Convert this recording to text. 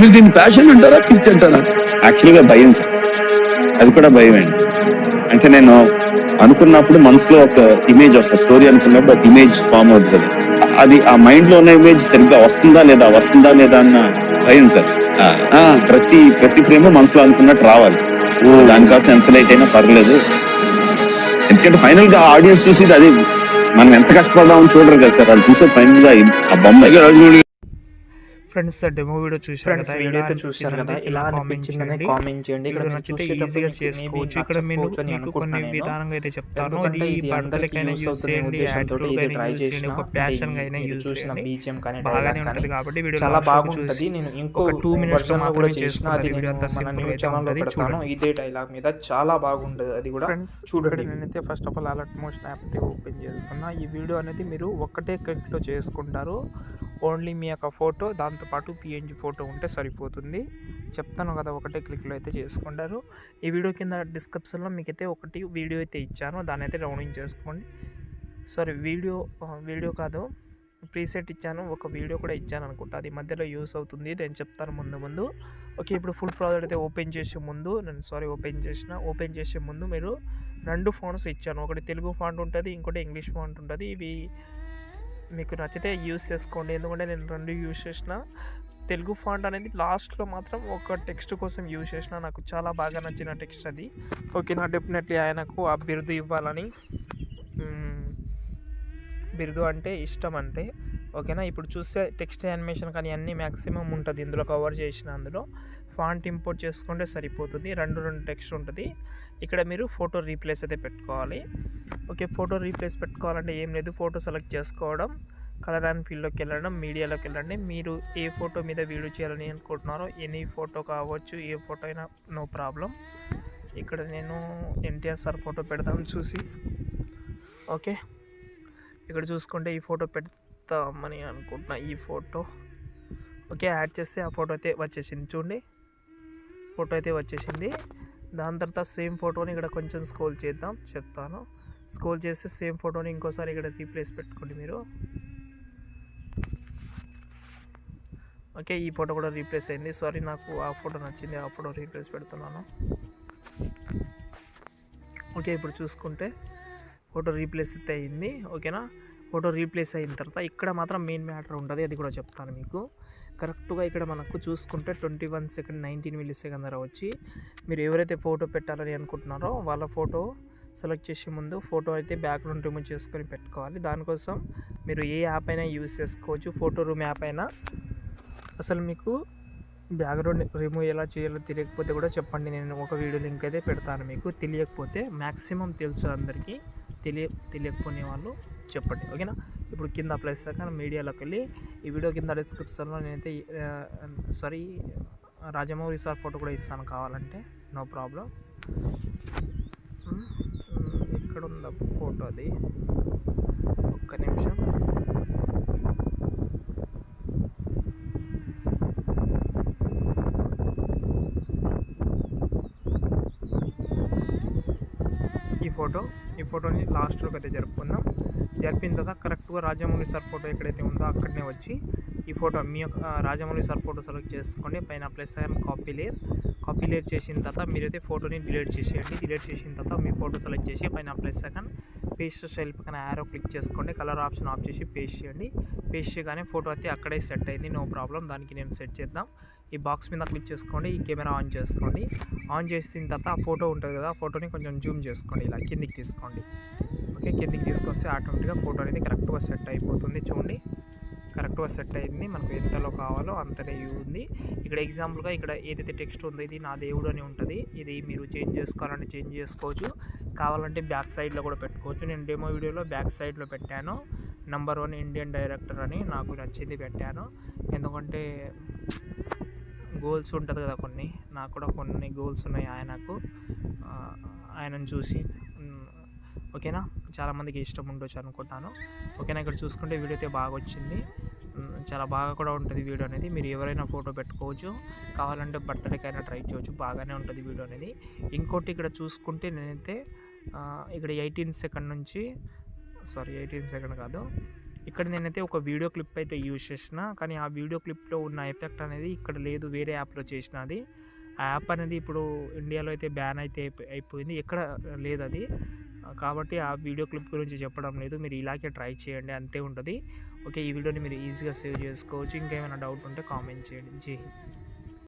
మీరు దీన్ని ప్యాషన్ అంటారా, పిచ్చి అంటారా? యాక్చువల్గా భయం సార్, అది కూడా భయం అండి. అంటే నేను అనుకున్నప్పుడు మనసులో ఒక ఇమేజ్ వస్తుంది, స్టోరీ అనుకున్నప్పుడు ఒక ఇమేజ్ ఫామ్ అవుతుంది. అది ఆ మైండ్ లో ఉన్న ఇమేజ్ సరిగ్గా వస్తుందా లేదా అన్న భయం సార్. ప్రతి ఫ్రేమ్ మనసులో అనుకున్నట్టు రావాలి. దానికోసం ఎంత లేట్ అయినా పర్లేదు, ఎందుకంటే ఫైనల్ గా ఆడియన్స్ చూసి అది మనం ఎంత కష్టపడదామని చూడరు కదా సార్, అది చూసే ఫైనల్ గా ఆ బొమ్మ. ఫ్రెండ్స్ డెమో వీడియో చూశారు కదా, ఇలా అనిపించిందని కామెంట్ చేయండి. ఇక్కడ నచ్చితే ఈజీగా చేసుకోవచ్చు. ఇక్కడ మీకు కొన్ని విధానంగా అయితే చెప్తాను. ఇది బర్త్డేకైనా యూజ్ చేయండి, యాడ్కైనా యూజ్ చేయండి, ఒక ప్యాషన్ అయినా యూజ్ చేయండి, బాగానే ఉంటుంది. కాబట్టి వీడియో చాలా బాగుంటుంది. నేను ఇంకొక 2 minutes మాత్రమే చేసుకున్నా, అది వీడియో అంతా సింపుల్ గా ఉంటుంది. చూడండి, ఇదే డైలాగ్ మీద చాలా బాగుంటుంది. అది కూడా ఫ్రెండ్స్ చూడండి. నేనైతే first of all alert motion app అయితే ఓపెన్ చేసుకున్నా. ఈ వీడియో అనేది మీరు ఒక్కటే క్లిక్ లో చేసుకుంటారు. ఓన్లీ మీ యొక్క ఫోటో, దాంతోపాటు పిఎన్జీ ఫోటో ఉంటే సరిపోతుంది. చెప్తాను కదా, ఒకటే క్లిక్లో అయితే చేసుకుంటారు. ఈ వీడియో కింద డిస్క్రిప్షన్లో మీకైతే ఒకటి వీడియో అయితే ఇచ్చాను, దాన్ని అయితే డౌన్లోడ్ చేసుకోండి. సారీ, వీడియో కాదు, ప్రీసెట్ ఇచ్చాను, ఒక వీడియో కూడా ఇచ్చాను అనుకుంటా, అది మధ్యలో యూస్ అవుతుంది. నేను చెప్తాను ముందు. ఓకే, ఇప్పుడు ఫుల్ ప్రాజెక్ట్ అయితే ఓపెన్ చేసే ముందు మీరు 2 ఫాంట్స్ ఇచ్చాను. ఒకటి తెలుగు ఫాంట్ ఉంటుంది, ఇంకోటి ఇంగ్లీష్ ఫాంట్ ఉంటుంది. ఇవి మీకు నచ్చితే యూస్ చేసుకోండి, ఎందుకంటే నేను 2 యూస్ చేసిన. తెలుగు ఫాంట్ అనేది లాస్ట్లో మాత్రం ఒక టెక్స్ట్ కోసం యూజ్ చేసిన, నాకు చాలా బాగా నచ్చిన టెక్స్ట్ అది. ఓకేనా, డెఫినెట్లీ ఆయనకు ఆ బిరుదు ఇవ్వాలని, బిరుదు అంటే ఇష్టం అంతే. ఓకేనా, ఇప్పుడు చూస్తే టెక్స్ట్ యానిమేషన్ కానీ అన్నీ మ్యాక్సిమం ఉంటుంది ఇందులో కవర్ చేసిన. అందులో ఫాంట్ ఇంపోర్ట్ చేసుకుంటే సరిపోతుంది. 2 టెక్స్ట్ ఉంటుంది. ఇక్కడ మీరు ఫోటో రీప్లేస్ అయితే పెట్టుకోవాలి. ఓకే, ఫోటో రీప్లేస్ పెట్టుకోవాలంటే ఏం లేదు, ఫోటో సెలెక్ట్ చేసుకోవడం, కలర్ అండ్ ఫీల్డ్లోకి వెళ్ళడం, మీడియాలోకి వెళ్ళండి. మీరు ఏ ఫోటో మీద వీడియో చేయాలని అనుకుంటున్నారో ఎనీ ఫోటో కావచ్చు, ఏ ఫోటో అయినా నో ప్రాబ్లం. ఇక్కడ నేను ఎన్టీఆర్ సార్ ఫోటో పెడదామని చూసి, ఓకే ఇక్కడ చూసుకుంటే ఈ ఫోటో పెడతామని అనుకుంటున్నా. ఈ ఫోటో ఓకే యాడ్ చేస్తే ఆ ఫోటో అయితే వచ్చేసింది. చూడండి, ఫోటో అయితే వచ్చేసింది. దాని తర్వాత సేమ్ ఫోటోని ఇక్కడ కొంచెం స్క్రోల్ చేద్దాం, చెప్తాను. స్క్రోల్ చేస్తే సేమ్ ఫోటోని ఇంకోసారి ఇక్కడ రీప్లేస్ పెట్టుకోండి మీరు. ఓకే, ఈ ఫోటో కూడా రీప్లేస్ అయింది. సారీ, నాకు ఆ ఫోటో నచ్చింది, ఆ ఫోటో రీప్లేస్ పెడుతున్నాను. ఓకే, ఇప్పుడు చూసుకుంటే ఫోటో రీప్లేస్ అయితే అయింది. ఓకేనా, ఫోటో రీప్లేస్ అయిన తర్వాత ఇక్కడ మాత్రం మెయిన్ మ్యాటర్ ఉంటుంది, అది కూడా చెప్తాను మీకు. కరెక్ట్గా ఇక్కడ మనకు చూసుకుంటే 21 సెకండ్ 19 మిల్లీసెకండ్ ధర వచ్చి, మీరు ఎవరైతే ఫోటో పెట్టాలని అనుకుంటున్నారో వాళ్ళ ఫోటో సెలెక్ట్ చేసే ముందు ఫోటో అయితే బ్యాక్గ్రౌండ్ రిమూవ్ చేసుకొని పెట్టుకోవాలి. దానికోసం మీరు ఏ యాప్ అయినా యూజ్ చేసుకోవచ్చు, ఫోటో రూమ్ యాప్ అయినా. అసలు మీకు బ్యాక్గ్రౌండ్ రిమూవ్ ఎలా చేయాలో తెలియకపోతే కూడా చెప్పండి, నేను ఒక వీడియో లింక్ అయితే పెడతాను మీకు. తెలియకపోతే మ్యాక్సిమం తెలుసు అందరికీ, తెలియకపోనే వాళ్ళు చెప్పండి. ఓకేనా, ఇప్పుడు కింద అప్లై చేశాక మీడియాలోకి వెళ్ళి ఈ వీడియో కింద డిస్క్రిప్షన్లో నేనైతే రాజమౌళి సార్ ఫోటో కూడా ఇస్తాను కావాలంటే, నో ప్రాబ్లం. ఇక్కడ ఉందా ఫోటో, అది ఒక్క నిమిషం. ఈ ఫోటోని లాస్ట్లోకి అయితే జరుపుకుందాం. జరిపిన తర్వాత కరెక్ట్గా రాజమౌళి సార్ ఫోటో ఎక్కడైతే ఉందో అక్కడనే వచ్చి ఈ ఫోటో మీ యొక్క రాజమౌళి సార్ ఫోటో సెలెక్ట్ చేసుకోండి. పైన ప్లస్ కాపీ లేయర్ చేసిన తర్వాత మీరైతే ఫోటోని డిలీట్ చేసేయండి. డిలీట్ చేసిన తర్వాత మీ ఫోటో సెలెక్ట్ చేసి పైన ప్లస్ సెకండ్ పేస్ట్ స్టైల్ పక్కన యారో క్లిక్ చేసుకోండి. కలర్ ఆప్షన్ ఆఫ్ చేసి పేస్ట్ చేయండి. పేస్ట్ చేయగానే ఫోటో అయితే అక్కడే సెట్ అయింది, నో ప్రాబ్లం. దానికి నేను సెట్ చేద్దాం. ఈ బాక్స్ మీద క్లిక్ చేసుకోండి, ఈ కెమెరా ఆన్ చేసుకోండి. ఆన్ చేసిన తర్వాత ఆ ఫోటో ఉంటుంది కదా, ఆ ఫోటోని కొంచెం జూమ్ చేసుకోండి, ఇలా కిందికి తీసుకోండి. ఓకే, కిందికి తీసుకొస్తే ఆటోమేటిక్గా ఫోటో అనేది కరెక్ట్గా సెట్ అయిపోతుంది. చూడండి, కరెక్ట్గా సెట్ అయింది. మనకు ఎంతలో కావాలో అంతనే ఉంది. ఇక్కడ ఎగ్జాంపుల్గా ఇక్కడ ఏదైతే టెక్స్ట్ ఉందో ఇది నా దేవుడు అని ఉంటుంది. ఇది మీరు చేంజ్ చేసుకోవాలంటే చేంజ్ చేసుకోవచ్చు, కావాలంటే బ్యాక్ సైడ్లో కూడా పెట్టుకోవచ్చు. నేను డెమో వీడియోలో బ్యాక్ సైడ్లో పెట్టాను. నంబర్ 1 ఇండియన్ డైరెక్టర్ అని నాకు నచ్చింది పెట్టాను. ఎందుకంటే గోల్స్ ఉంటుంది కదా కొన్ని, నాకు కూడా కొన్ని గోల్స్ ఉన్నాయి ఆయనను చూసి. ఓకేనా, చాలామందికి ఇష్టం ఉండొచ్చు అనుకుంటాను. ఓకేనా, ఇక్కడ చూసుకుంటే వీడియో అయితే బాగా వచ్చింది, చాలా బాగా కూడా ఉంటుంది వీడియో అనేది. మీరు ఎవరైనా ఫోటో పెట్టుకోవచ్చు, కావాలంటే బర్త్డేకైనా ట్రై చేయవచ్చు, బాగానే ఉంటుంది వీడియో అనేది. ఇంకోటి ఇక్కడ చూసుకుంటే నేనైతే ఇక్కడ 18 సెకండ్ నుంచి 18 సెకండ్ కాదు, ఇక్కడ నేనైతే ఒక వీడియో క్లిప్ అయితే యూజ్ చేసిన, కానీ ఆ వీడియో క్లిప్లో ఉన్న ఎఫెక్ట్ అనేది ఇక్కడ లేదు, వేరే యాప్లో చేసినది. ఆ యాప్ అనేది ఇప్పుడు ఇండియాలో అయితే బ్యాన్ అయితే అయిపోయింది, ఎక్కడ లేదు అది. కాబట్టి ఆ వీడియో క్లిప్ గురించి చెప్పడం లేదు, మీరు ఇలాగే ట్రై చేయండి, అంతే ఉంటుంది. ఓకే, ఈ వీడియోని మీరు ఈజీగా సేవ్ చేసుకోవచ్చు. ఇంకేమైనా డౌట్ ఉంటే కామెంట్ చేయండి. జై హింద్.